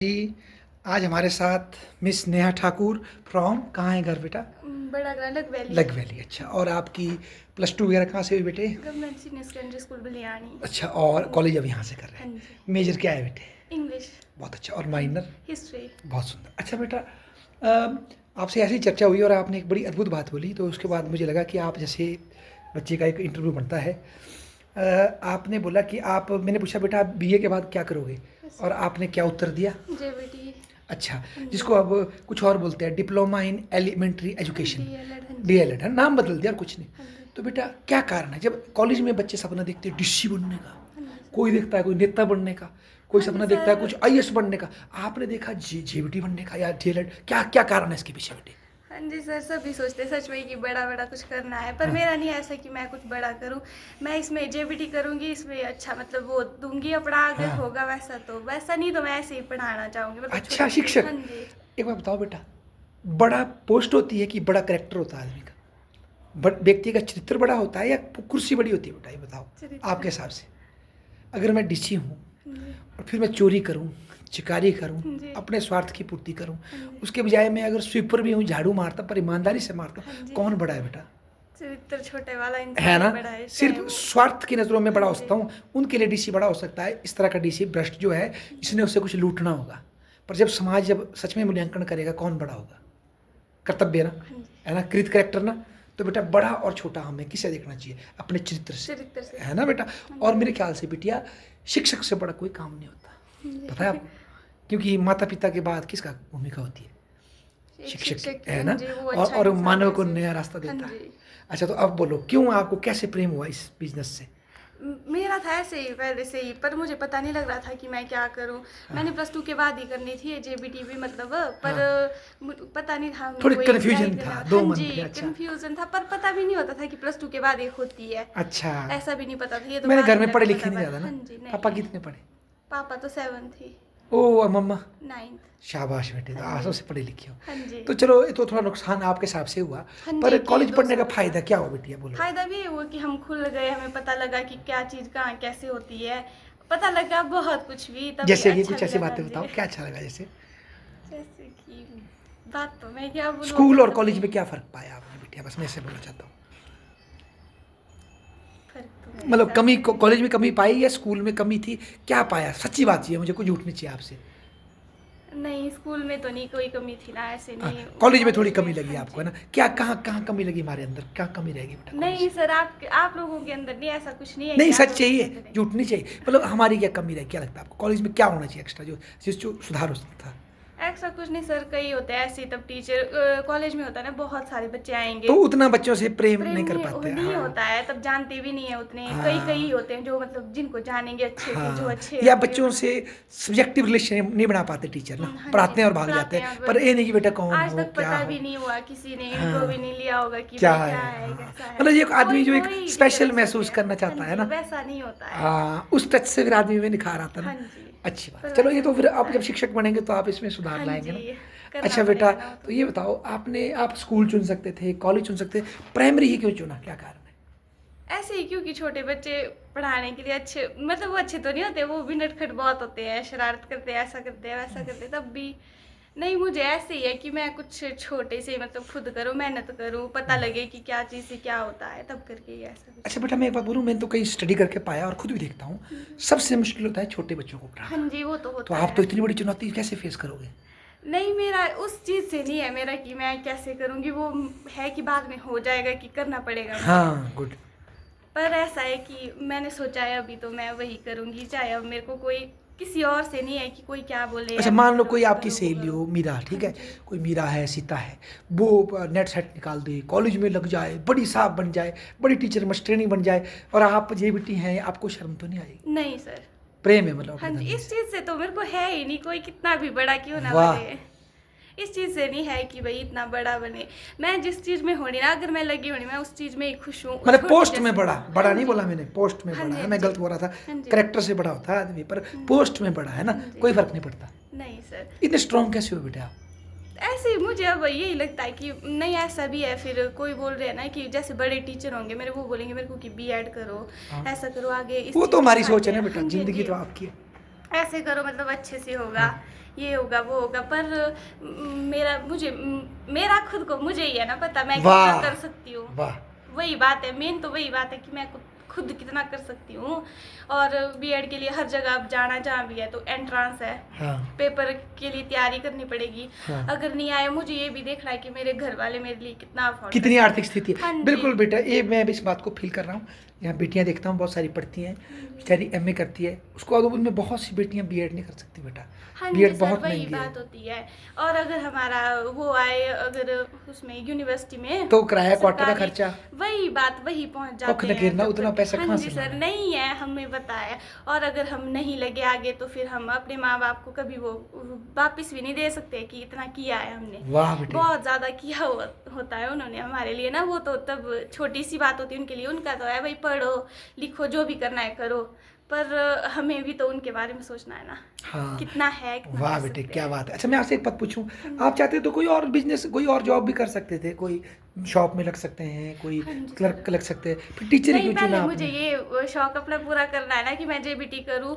जी, आज हमारे साथ मिस नेहा ठाकुर फ्रॉम कहाँ है घर बेटा? बड़ा लग वैली। लग वैली। अच्छा, और आपकी प्लस टू वगैरह कहाँ से हुई बेटे? Government senior secondary school Baliyani. अच्छा, और कॉलेज अब यहाँ से कर रहे हाँ हैं। जी। मेजर क्या है बेटे? इंग्लिश। बहुत अच्छा। और माइनर? हिस्ट्री। बहुत सुंदर। अच्छा बेटा, आपसे ऐसी चर्चा हुई और आपने एक बड़ी अद्भुत बात बोली, तो उसके बाद मुझे लगा कि आप जैसे बच्चे का एक इंटरव्यू बनता है। आपने बोला कि मैंने पूछा बेटा आप बीए के बाद क्या करोगे, और आपने क्या उत्तर दिया? जेबीटी। अच्छा, हाँ जी। जिसको अब कुछ और बोलते हैं diploma in elementary education, DElEd. हाँ जी। डीएलएड है, नाम बदल दिया और कुछ नहीं। हाँ जी। तो बेटा क्या कारण है, जब कॉलेज में बच्चे सपना देखते हैं डीसी बनने का, हाँ जी सर। कोई देखता है कोई नेता बनने का, कोई हाँ जी सपना देखता है सर। कुछ आईएएस बनने का, आपने देखा जेबीटी बनने का या डीएलएड, क्या क्या कारण है इसके पीछे बेटे? हाँ जी सर, सभी सोचते हैं सच में कि बड़ा बड़ा कुछ करना है, पर हाँ। मेरा नहीं ऐसा कि मैं कुछ बड़ा करूं। मैं इसमें जेबीटी करूंगी, इसमें अच्छा मतलब वो दूंगी अपना, अगर हाँ। होगा वैसा तो वैसा, नहीं तो मैं ऐसे ही पढ़ाना चाहूंगी, मतलब अच्छा छोटे शिक्षक। हाँ जी। एक बात बताओ बेटा, बड़ा पोस्ट होती है कि बड़ा करेक्टर होता है आदमी का, बट व्यक्ति का चरित्र बड़ा होता है या कुर्सी बड़ी होती है बेटा, ये बताओ आपके चरित्र। हिसाब से। अगर मैं डीसी हूँ हाँ जी। और फिर मैं चोरी करूँ, चिकारी करूँ, हाँ जी। अपने स्वार्थ की पूर्ति करूँ, हाँ जी। उसके बजाय मैं अगर स्वीपर भी हूँ, झाड़ू मारता पर ईमानदारी से मारता हाँ हूँ, जी। कौन बड़ा है बेटा? चरित्र छोटे वाला है इंसान ही ना? बड़ा है, चाहे सिर्फ वो। स्वार्थ की नज़रों में बड़ा हो हाँ जी। सकता हूँ, उनके लिए डीसी बड़ा हो सकता है। इस तरह का डीसी भ्रष्ट जो है, जिसने उससे कुछ लूटना होगा। पर जब समाज जब सच में मूल्यांकन करेगा, कौन बड़ा होगा? कर्तव्य ना, हाँ जी। है ना, कृत करेक्टर ना। तो बेटा बड़ा और छोटा हमें किसे देखना चाहिए? अपने चरित्र से, चरित्र से। है ना बेटा? हाँ और जी। मेरे ख्याल से बिटिया, शिक्षक से बड़ा कोई काम नहीं होता, हाँ जी। पता है आपको? क्योंकि माता पिता के बाद किसका भूमिका होती है? एक शिक्षक की, शिक्षक की। है हाँ ना? जी, वो और अच्छा और इंसान मानव को कैसे। नया रास्ता हाँ देता है। जी। अच्छा, तो अब बोलो क्यों आपको कैसे प्रेम हुआ इस बिजनेस से? मेरा था ऐसे ही पहले से ही, पर मुझे पता नहीं लग रहा था कि मैं क्या करूं। हाँ। मैंने प्लस टू के बाद ही करनी थी जेबीटी भी, मतलब पर हाँ, पता नहीं था थोड़ी मुझको ये क्या ही कन्फ्यूजन करना। था, हाँ दो मन जी, थे। अच्छा। कंफ्यूजन था, पर पता भी नहीं होता था कि प्लस टू के बाद ये होती है। अच्छा, ऐसा भी नहीं पता था, ये तो मेरे बाद घर में में पढ़े जाके लिखे पता नहीं पड़ा। ज़्यादा हाँ ना। जी। पापा नहीं, कितने पढ़े? पापा तो 7 थी। ओ, और मम्मा? 9th। शाबाश बेटे, तो हाँ आंसू जी। से पढ़े लिखे हो। हाँ जी। तो चलो, ये तो थोड़ा नुकसान आपके हिसाब से हुआ, हाँ पर जी, कि कॉलेज दो पढ़ने का साल फायदा क्या हुआ बेटिया, बोलो? फायदा भी हुआ कि हम खुल गए, हमें पता लगा कि क्या चीज़ कहाँ कैसे होती है। पता लगा बहुत कुछ भी, तभी जैसे कि अच्छा कुछ भी ऐसी लगा बातें जी। बताओ, क्या अच्छा लगा जैसे? जैसे कि बात तो मैं क्या बोलूँ स्कूल अभी, और कॉलेज तभी में क्या फ़र्क पाया आपने बेटिया, बस मैं इससे बोलना चाहता हूँ। फर्क तो मेरे मतलब हिसाब कमी, से कॉलेज में कमी पाई या स्कूल में कमी थी? क्या पाया? सच्ची बात चाहिए मुझे, कुछ झूठ नहीं चाहिए आपसे। नहीं, स्कूल में तो नहीं कोई कमी थी ना, ऐसे नहीं। कॉलेज में थोड़ी कॉलेज कमी में लगी हाँ आपको, है जी। ना? क्या, कहाँ कहाँ कमी लगी हमारे अंदर, क्या कमी रहेगी बेटा कॉलेज नहीं में? सर, आप लोगों के अंदर नहीं, ऐसा कुछ नहीं है नहीं, कि आप सच लोगों के चाहिए, अंदर नहीं। झूठ नहीं चाहिए। मतलब हमारी क्या कमी रही, क्या लगता है आपको कॉलेज में क्या होना चाहिए एक्स्ट्रा, जो सुधार हो सकता था? ऐसा कुछ नहीं सर, कई होते हैं ऐसे ही, तब टीचर कॉलेज में होता है ना, बहुत सारे बच्चे आएंगे। तो उतना बच्चों से प्रेम प्रेम नहीं कर पाते। नहीं हाँ। होता है, तब जानते भी नहीं है उतने। कई हाँ। कई होते हैं जो मतलब जिनको जानेंगे अच्छे से, जो हाँ, अच्छे या होंगे बच्चों वो। से सब्जेक्टिव रिलेशन नहीं बना पाते टीचर ना, हाँ जी, पढ़ाते हैं और भाग जाते पढ़ाते हैं हैं, और पर ये नहीं कि बेटा कौन आज हो, तक क्या पता हो। भी नहीं हुआ, किसी ने इनको भी हाँ, नहीं लिया होगा कि क्या भाई क्या है, है हाँ। कैसा है। मतलब ये एक आदमी कोई जो एक कोई टीचर स्पेशल अच्छे होते महसूस हैं। करना हाँ चाहता है जी, ना, वैसा नहीं होता है। हाँ, उस टच से फिर आदमी में निखार आता हाँ ना। जी, अच्छी बात है। पर चलो, ये वैसा तो नहीं फिर होता आप जब है। शिक्षक बनेंगे तो आप इसमें सुधार हाँ लाएंगे ना। जी, करना अच्छा बेटा, पड़ेगा ना वो तो ये बताओ, आप स्कूल चुन सकते थे, कॉलेज चुन सकते थे, प्राइमरी ही क्यों चुना, क्या कारण है? ऐसे ही, क्योंकि छोटे बच्चे पढ़ाने के लिए अच्छे, मतलब वो अच्छे तो नहीं होते, वो भी नटखट बहुत होते हैं, शरारत करते हैं, ऐसा करते हैं वैसा करते हैं, तब भी नहीं, मुझे ऐसे ही है कि मैं कुछ छोटे से मतलब खुद करूँ, मेहनत करूँ, पता लगे कि क्या चीज़ से क्या होता है, तब करके ही ऐसा कुछ। अच्छा बेटा, मैं एक बात बोलूँ, मैंने तो कहीं स्टडी करके पाया और खुद भी देखता हूँ, सबसे मुश्किल होता है छोटे बच्चों को हाँ पढ़ाना। जी, वो तो तो होता आप तो है। इतनी बड़ी चुनौती कैसे फेस करोगे? नहीं, मेरा उस चीज़ से नहीं है मेरा कि मैं कैसे करूँगी, वो है कि बाद में हो जाएगा, कि करना पड़ेगा मुझे। हाँ, गुड। पर ऐसा है कि मैंने सोचा है अभी, तो मैं वही करूँगी, चाहे अब मेरे को कोई किसी और से नहीं है कि कोई क्या बोले, अच्छा, अभी मान लो करो, कोई ये आपकी करो, वो सहेली करो। हो, मीरा, हाँ ठीक है? जी। कोई मीरा है, सीता है, वो नेट सेट निकाल दे, कॉलेज में लग जाए, बड़ी साहब बन जाए, बड़ी टीचर मास्टरेनी बन जाए, और आप जेबीटी हैं, आपको शर्म तो नहीं आएगी? नहीं सर। प्रेम है मतलब हाँ अपने जी, धंधे इस से। चीज़ से तो मेरे को है ही नहीं, कोई कितना भी बड़ा क्यों ना वाह। बने। इस चीज़ से नहीं है कि भाई इतना बड़ा बने। मैं जिस चीज़ में होनी ना, अगर मैं लगी होनी, मैं उस चीज़ में ही खुश हूँ, मतलब छोटी पोस्ट में जैसे। बड़ा, हाँ बड़ा नहीं जी। बोला मैंने, पोस्ट में हाँ बड़ा जी, है, हाँ मैं जी। गलत बोल रहा था। हाँ जी। करेक्टर से बड़ा होता है आदमी, पर हाँ जी। पोस्ट में बड़ा है ना, हाँ जी। कोई फर्क नहीं पड़ता। नहीं सर। इतने स्ट्रांग कैसे हो बेटा आप? ऐसे ही मुझे अब यही लगता है कि नहीं, ऐसा भी है। फिर कोई बोल रहे हैं ना कि जैसे बड़े टीचर होंगे, मेरे वो बोलेंगे मेरे को कि बीएड करो, हाँ। ऐसा करो, आगे इस वो चीज़ तो में हमारी सोच फायदे है ना हैं। बेटा, हाँ जी, हाँ जिंदगी जी। तो आपकी है। ऐसे करो मतलब अच्छे से होगा, हाँ। ये होगा वो होगा, पर मेरा खुद को मुझे ही है ना पता मैं कितना वाह! कर सकती हूँ। वाह! वही बात है, मेन तो वही बात है कि मैं खुद कितना कर सकती हूँ। और बीएड के लिए हर जगह अब जाना जहाँ भी है तो एंट्रांस है, हाँ, पेपर के लिए तैयारी करनी पड़ेगी। हाँ। अगर नहीं आया मुझे ये भी देखना है कि मेरे घर वाले मेरे लिए कितना अफोर्ड कर कितनी सकते आर्थिक हैं। स्थिति हाँ है। जी। बिल्कुल बेटा, ये मैं भी इस बात को फ़ील कर रहा हूँ। यहाँ बेटियाँ देखता हूँ बहुत सारी पढ़ती हैं, हाँ जी। बेचारी एमए करती है, उसके बाद उनमें बहुत सी बेटियाँ बीएड नहीं कर सकती बेटा। हाँ जी बीएड सर, बहुत वही महँगी है। बात होती है। और अगर हमारा वो आए अगर उसमें यूनिवर्सिटी में तो किराया, क्वार्टर का सरकारी, खर्चा, वही बात वही पहुंच कख जाते न हैं गिरना, तब उतना करके। पैसा हाँ कहाँ जी से सर, लाना है? नहीं है हमें बताया। और अगर हम नहीं लगे आगे तो फिर हम अपने माँ बाप को कभी वो वापस भी नहीं दे सकते कि इतना किया है हमने। वाह बेटे! बहुत ज़्यादा किया होता है उन्होंने हमारे लिए ना। वो तो तब छोटी सी बात होती है उनके लिए, उनका तो है भाई पढ़ो लिखो जो भी करना है करो, पर हमें भी तो उनके बारे में सोचना है ना, हाँ। कितना है कितना वाह कर बेटे, सकते क्या हैं। बात है। अच्छा मैं आपसे एक बात पूछूँ, हाँ आप जी। चाहते तो कोई और बिज़नेस, कोई और जॉब भी कर सकते थे, कोई शॉप में लग सकते हैं, कोई हाँ जी सर। क्लर्क लग सकते हैं, फिर टीचर ही नहीं, क्यों पहले चुना मुझे आपने? ये शौक अपना पूरा करना है ना कि मैं जेबीटी करूँ।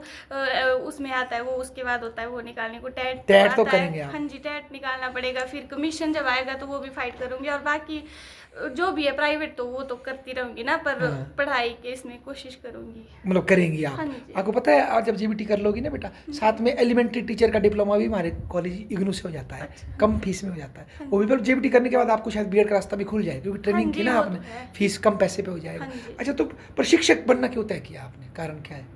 उसमें आता है वो, उसके बाद होता है वो निकालने को टेट टेट तो आता करेंगे है। आप? हाँ जी, टेट निकालना पड़ेगा, फिर कमीशन जब आएगा तो वो भी फाइट करूँगी। और बाकी जो भी है प्राइवेट तो वो तो करती रहूँगी ना, पर हाँ। पढ़ाई के इसमें कोशिश करूँगी। मतलब करेंगी आप। हाँ जी। आपको पता है, और जब जेबीटी कर लोगी ना बेटा, साथ में एलिमेंट्री टीचर का डिप्लोमा भी हमारे कॉलेज इग्नू से हो जाता है, अच्छा। कम फीस में हो जाता है। हाँ वो भी जी। पर जेबीटी करने के बाद आपको शायद बीएड का रास्ता भी खुल जाए, क्योंकि हाँ ट्रेनिंग की जी, ना वो आपने, तो है। फीस कम पैसे पे हो जाएगा। हाँ जी। अच्छा, तो पर शिक्षक बनना क्यों तय किया आपने? कारण क्या है?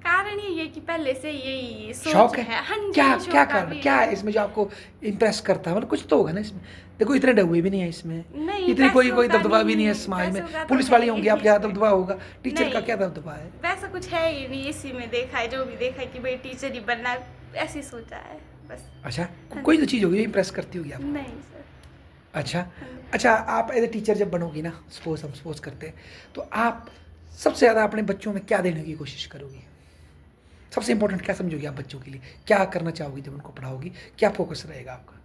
कारण यही है कि पहले से यही सोच शौक है? है। हाँ क्या जी, क्या शौक कारण भी क्या है। है इसमें जो आपको इम्प्रेस करता है? मतलब कुछ तो होगा ना इसमें। देखो इतने डहुए भी नहीं है इसमें, नहीं, इतनी कोई पैसों कोई का दबदबा भी नहीं है नहीं, समाज में। पैसों का तो पुलिस है वाले होंगे, ही आप ज़्यादा इसमें। दबदबा होगा, टीचर का क्या नहीं, दबदबा है? वैसा कुछ है ही नहीं, इसी में देखा है, जो भी देखा है कि भाई टीचर ही बनना है, ऐसे ही सोचा है बस। अच्छा, हाँ कोई तो जी। चीज़ होगी जो इम्प्रेस करती होगी आपको। नहीं सर। अच्छा, हाँ जी। अच्छा आप एज़ अ टीचर जब बनोगी ना, हम सपोज़ करते हैं, तो आप सबसे ज़्यादा अपने बच्चों में क्या देने की कोशिश करोगी? सबसे इम्पोर्टेंट क्या समझोगी आप बच्चों के लिए? क्या करना चाहोगी जब उनको पढ़ाओगी? क्या फ़ोकस रहेगा आपका?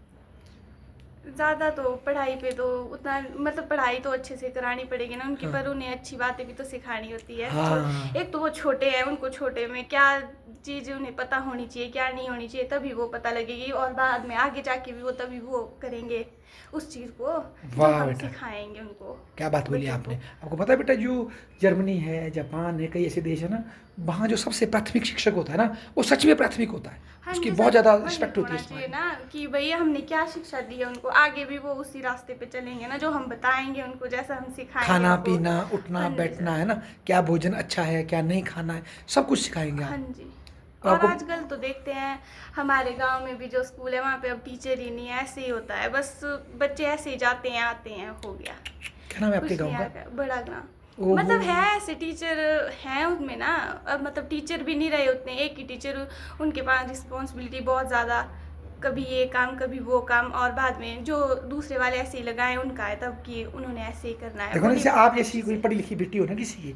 ज़्यादा तो पढ़ाई पे तो उतना मतलब पढ़ाई तो अच्छे से करानी पड़ेगी ना उनकी, हाँ। पर उन्हें अच्छी बातें भी तो सिखानी होती है। हाँ। एक तो वो छोटे हैं, उनको छोटे में क्या चीज़ उन्हें पता होनी चाहिए क्या नहीं होनी चाहिए, तभी वो पता लगेगी। और बाद में आगे जाके भी वो तभी वो करेंगे उस चीज़ को जो वाह हम बेटा! सिखाएंगे उनको, क्या बात बोली बच्चों आपने। को। आपको पता है बेटा, जो जर्मनी है, जापान है, कई ऐसे देश है ना, वहाँ जो सबसे प्राथमिक शिक्षक होता है ना, वो सच में प्राथमिक होता है। हाँ उसकी जी बहुत सर, ज़्यादा वही रिस्पेक्ट होती है होना समाज चाहिए में। ना कि भैया हमने क्या शिक्षा दी है उनको, आगे भी वो उसी रास्ते पे चलेंगे ना जो हम बताएंगे उनको, जैसा हम सिखाएंगे उनको। खाना-पीना, उठना, हाँ जी बैठना, सर। है ना? क्या भोजन अच्छा है, क्या नहीं खाना है, सब कुछ सिखाएँगे हाँ आप। जी। तो और आपको आजकल तो देखते हैं हमारे गांव में भी जो स्कूल है वहाँ पे अब टीचर ही नहीं है, ऐसे ही होता है बस, बच्चे ऐसे ही जाते हैं आते हैं, हो गया, क्या नाम है आपके कुछ नहीं गाँव का? आता। बड़ा गांव ओहो! मतलब है, ऐसे टीचर हैं उनमें ना, अब मतलब टीचर भी नहीं रहे उतने, एक ही टीचर, उनके पास रिस्पॉन्सिबिलिटी बहुत ज़्यादा, कभी ये काम कभी वो काम, और बाद में जो दूसरे वाले ऐसे ही लगाए उनका है तब कि उन्होंने ऐसे ही करना है, देखो वो ना, नहीं जैसे आप पढ़ते जैसी अच्छे कोई से। पढ़ी लिखी बेटी हो ना किसी की,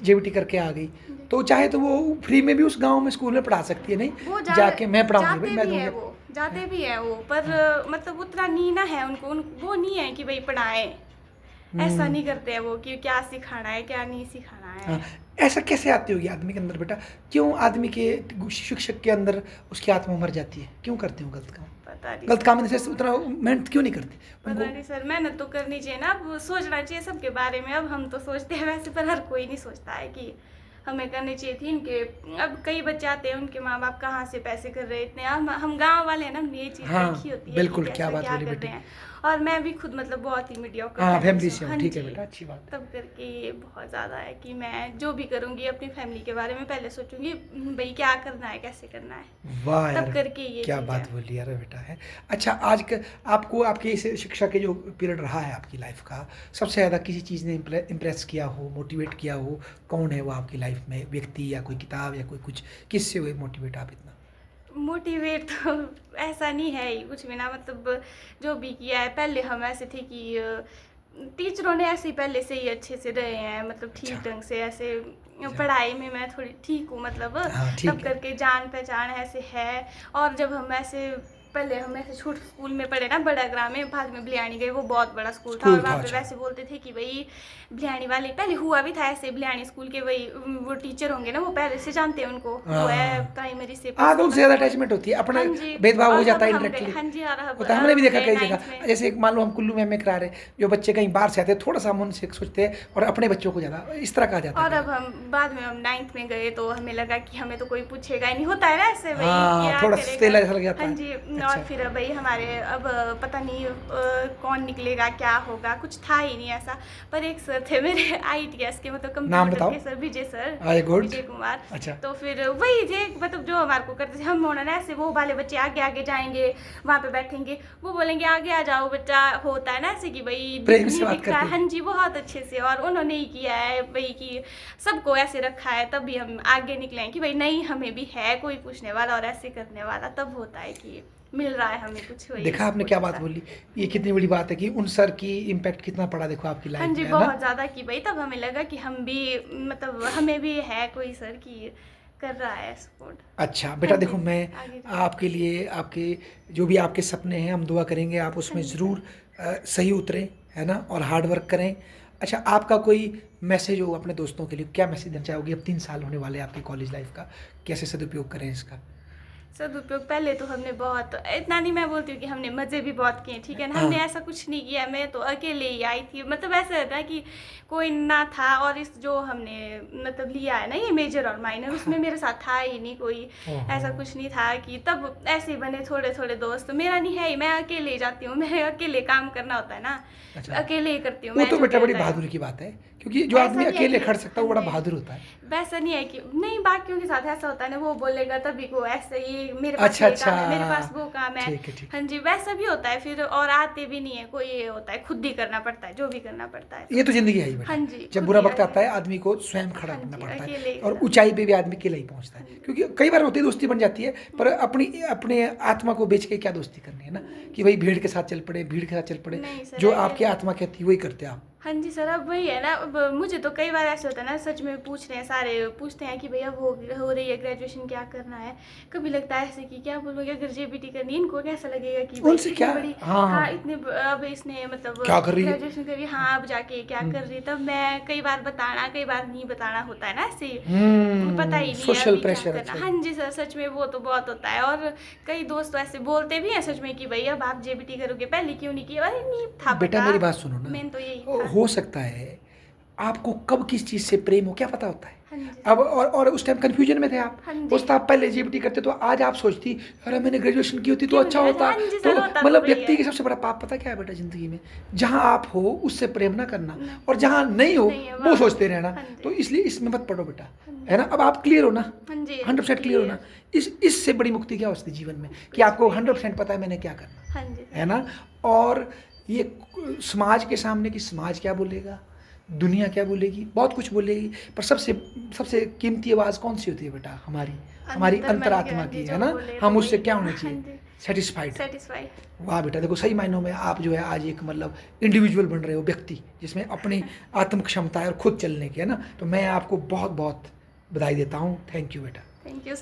जेबीटी करके आ गई, जी। तो चाहे तो वो फ्री में भी उस गाँव में स्कूल में पढ़ा सकती है, नहीं? वो जाके मैं पढ़ाऊँगी भाई, जाते मैं भी है दूँगी। वो, जाते हैं? भी है वो, पर हाँ। मतलब उतना नीना है उनको, वो नहीं है कि भाई पढ़ाएं, ऐसा हुँ। नहीं करते हैं वो कि क्या सिखाना है क्या नहीं सिखाना हाँ, है। ऐसा कैसे आती होगी आदमी के अंदर बेटा? क्यों आदमी के शिक्षक के अंदर उसकी आत्मा मर जाती है? क्यों करते हो गलत काम? पता नहीं गलत सर, काम इन द तो सेंस उतना मेहनत क्यों नहीं करते? पता उनको नहीं सर, मेहनत तो करनी चाहिए ना, अब सोचना चाहिए सबके बारे में। अब हम तो सोचते हैं वैसे, पर हर कोई नहीं सोचता है कि हमें करनी चाहिए थी इनके। अब कई बच्चे आते हैं, उनके माँ बाप कहाँ से पैसे कर रहे हैं इतने, हम गांव वाले हैं ना, हमने ये चीज़ देखी हाँ, होती है कि बिल्कुल, क्या कैसे बात क्या बोली कर बेटी। रहे हैं। और मैं भी खुद मतलब बहुत ही मीडियोकर हाँ, फैमिली फैमिली से से हूँ। हो, हाँ ठीक है जी, बेटा, अच्छी बात है। तब करके ये बहुत ज़्यादा है कि मैं जो भी करूँगी अपनी फैमिली के बारे में पहले सोचूंगी, भाई क्या करना है कैसे करना है, वाह तब यार! करके ये क्या चीज़ बात है। बोली यार बेटा है। अच्छा, आज क आपको आपके इस शिक्षा के जो पीरियड रहा है आपकी लाइफ़ का, सबसे ज़्यादा किसी चीज़ ने इम्प्रेस किया हो, मोटिवेट किया हो, कौन है वो आपकी लाइफ़ में? व्यक्ति या कोई किताब या कोई कुछ, किससे हुए मोटिवेट आप इतना? मोटिवेट तो ऐसा नहीं है ही कुछ भी ना, मतलब जो भी किया है, पहले हम ऐसे थे कि टीचरों ने ऐसे ही पहले से ही अच्छे से रहे हैं, मतलब अच्छा, ठीक ढंग से ऐसे। अच्छा। पढ़ाई में मैं थोड़ी ठीक हूँ मतलब, हाँ, तब ठीक है। करके जान पहचान ऐसे है। और जब हम ऐसे पहले हम ऐसे छोटे स्कूल में पढ़े ना, बड़ा ग्राम में, बाद में बिलियानी गए, वो बहुत बड़ा स्कूल था। स्कूल और वहाँ था, पे अच्छा। वैसे बोलते थे कि भाई बिलियानी वाले, पहले हुआ भी था ऐसे, बिलियानी स्कूल के वही वो टीचर होंगे ना, वो पहले से जानते हैं उनको, वो है हाँ प्राइमरी से हाँ, तो प्लस उनसे ज़्यादा वन। अटैचमेंट होती है, अपने हाँ जी। भेदभाव हो और जाता अब है हम गए, इनडायरेक्टली। हाँ जी, और अब होता है, हमने भी देखा गए कई 9th जगह, में। जैसे मान लो हम कुल्लू में करा रहे, जो बच्चे कहीं बाहर से आते हैं थोड़ा सा हम उनसे सोचते हैं और अपने बच्चों को ज़्यादा इस तरह कहा जाता और है। अब हम बाद में हम 9th में गए तो हमें लगा कि हमें तो कोई पूछेगा ही नहीं, होता है ना ऐसे भाई, हाँ, क्या थोड़ा करेगा। तेल ऐसा लग जाता हाँ है। जी। अच्छा, और फिर भाई हमारे अब पता नहीं कौन निकलेगा, क्या होगा, कुछ था ही नहीं ऐसा। पर एक सर थे मेरे ITS के, मतलब नाम कंप्यूटर बताओ। के सर, विजय सर, आए गुड। विजय कुमार। अच्छा, तो फिर वही थे, मतलब जो हमारे को करते थे, हम होना ना ऐसे, वो वाले बच्चे आगे आगे जाएंगे, वहाँ पे बैठेंगे, वो बोलेंगे आगे आ जाओ बच्चा, होता है ना ऐसे कि भाई प्रेम से नहीं बात दिख रहा है। करते हाँ जी, बहुत अच्छे से। और उन्होंने ही किया है भाई कि सबको ऐसे रखा है, तब भी हम आगे निकले हैं कि भाई नहीं, हमें भी है कोई पूछने वाला और ऐसे करने वाला, तब होता है कि मिल रहा है हमें कुछ, वही देखा आपने कुछ क्या बात ऐसा। बोली, ये कितनी बड़ी बात है कि उन सर की इम्पैक्ट कितना पड़ा, देखो आपकी हाँ लाइफ जी, में, है ना। बहुत ज़्यादा कि भाई तब हमें लगा कि हम भी, मतलब हमें भी है कोई सर की कर रहा है सपोर्ट। अच्छा बेटा, हाँ जी, देखो मैं आगे जी। आपके लिए, आपके जो भी आपके सपने हैं हम दुआ करेंगे आप हाँ उसमें जी सर। ज़रूर सही उतरें, है ना, और हार्ड वर्क करें। अच्छा, आपका कोई मैसेज हो अपने दोस्तों के लिए, क्या मैसेज देना चाहोगे? अब 3 साल होने वाले हैं आपकी कॉलेज लाइफ का, कैसे सदुपयोग करें इसका? सदुपयोग पहले तो हमने बहुत, इतना नहीं मैं बोलती हूँ कि हमने मज़े भी बहुत किए, ठीक है ना, हाँ हमने ऐसा कुछ नहीं किया, मैं तो अकेले ही आई थी, मतलब ऐसा रहता है कि कोई ना था। और इस जो हमने मतलब लिया है ना ये मेजर और माइनर, उसमें मेरे साथ था ही नहीं कोई, ऐसा ओहो, कुछ नहीं था कि तब ऐसे ही बने थोड़े थोड़े दोस्त, मेरा नहीं है ही, मैं अकेले ही जाती हूँ, मैं अकेले काम करना होता है ना, अच्छा, अकेले ही करती हूँ वो मैं तो जो बेटा भी बड़ी होता है। बहादुरी की बात है, क्योंकि जो ऐसा आदमी नहीं है अकेले कि, खड़ सकता है हाँ वो बड़ा जी, बहादुर होता है। वैसा नहीं है कि नहीं, बाकियों के साथ ऐसा होता है ना, वो बोलेगा तभी को ऐसे, ये मेरे पास अच्छा ये काम है, मेरे अच्छा, पास वो काम है। ठीक है ठीक हाँ है। जी, वैसा भी होता है फिर, और आते भी नहीं है कोई, ये होता है खुद ही करना पड़ता है जो भी करना पड़ता है ये तो जिंदगी है ही बेटा, हाँ जी, जब खुद बुरा ही वक्त आता आगे। है आदमी को स्वयं खड़ा हाँ करना जी, पड़ता अकेले है, ही और खड़ा। ऊंचाई पे भी आदमी अकेला ही पहुंचता हाँ है, जी। क्योंकि कई बार होती है दोस्ती बन जाती है, पर अपनी अपने आत्मा को बेच के क्या दोस्ती करनी है ना, कि भाई भीड़ के साथ चल पड़े, भीड़ के साथ चल पड़े, नहीं सर, जो अकेले। आपकी आत्मा कहती है वही करते हैं आप। हाँ जी सर, अब वही है ना, अब मुझे तो कई बार ऐसे होता है ना, सच में पूछ रहे हैं सारे, पूछते हैं कि भैया हो रही है ग्रेजुएशन, क्या करना है। कभी लगता है ऐसे कि क्या बोलोगे, अगर जेबीटी करनी, इनको कैसा लगेगा कि भाई उनसे इतनी क्या, बड़ी, हाँ हाँ इतने अब इसने मतलब क्या कर रही है। ग्रेजुएशन करी, हाँ अब जाके क्या कर रही है। तब मैं कई बार बताना, कई बार नहीं बताना होता है ना, ऐसे पता ही नहीं है सोशल अभी क्या प्रेशर, करना। अच्छा। हाँ जी सर, सच में वो तो बहुत होता है। और कई दोस्त तो ऐसे बोलते भी हैं सच में कि भाई अब आप जेबीटी करोगे, पहले क्यों नहीं किया, अरे नहीं था बेटा पता, मेरी बात सुनो ना, मेन तो यही था। हो सकता है आपको कब किस चीज़ से प्रेम हो क्या पता होता है। हाँ जी अब सर। और उस टाइम कंफ्यूजन में थे आप, हाँ जी। हो सकता आप पहले जीबीटी करते तो आज आप सोचती अरे मैंने ग्रेजुएशन की होती तो क्यों अच्छा नहीं, होता। हाँ जी तो सर, होता तो मतलब वही व्यक्ति है। की सबसे बड़ा पाप पता क्या है बेटा ज़िंदगी में, जहाँ आप हो उससे प्रेम ना करना, नहीं। और जहाँ नहीं हो नहीं है, वो वहाँ। सोचते रहना। हाँ जी। तो इसलिए इसमें मत पड़ो बेटा, हाँ जी। है ना। अब आप क्लियर हो ना, हाँ जी, 100% क्लियर हो ना। इससे बड़ी मुक्ति क्या हो सकती है जीवन में, कि कुछ आपको भी नहीं। 100% पता है मैंने क्या करना, हाँ जी है सर। ना। और ये समाज के सामने कि समाज क्या बोलेगा, दुनिया क्या बोलेगी, बहुत कुछ बोलेगी, पर सबसे सबसे कीमती आवाज़ कौन सी होती है बेटा, हमारी हमारी अंतर मन के, अंतरात्मा हाँ की, जी, है जो ना। बोले हम तो उससे वही क्या बोला। होने हाँ चाहिए, जी, सेटिस्फाइड। सेटिस्फाई। वाह बेटा, देखो सही मायनों में आप जो है आज एक मतलब इंडिविजुअल बन रहे हो, व्यक्ति जिसमें अपनी आत्म क्षमता है और खुद चलने की, है ना। तो मैं आपको बहुत बहुत बधाई देता हूँ, थैंक यू बेटा। Thank you sir.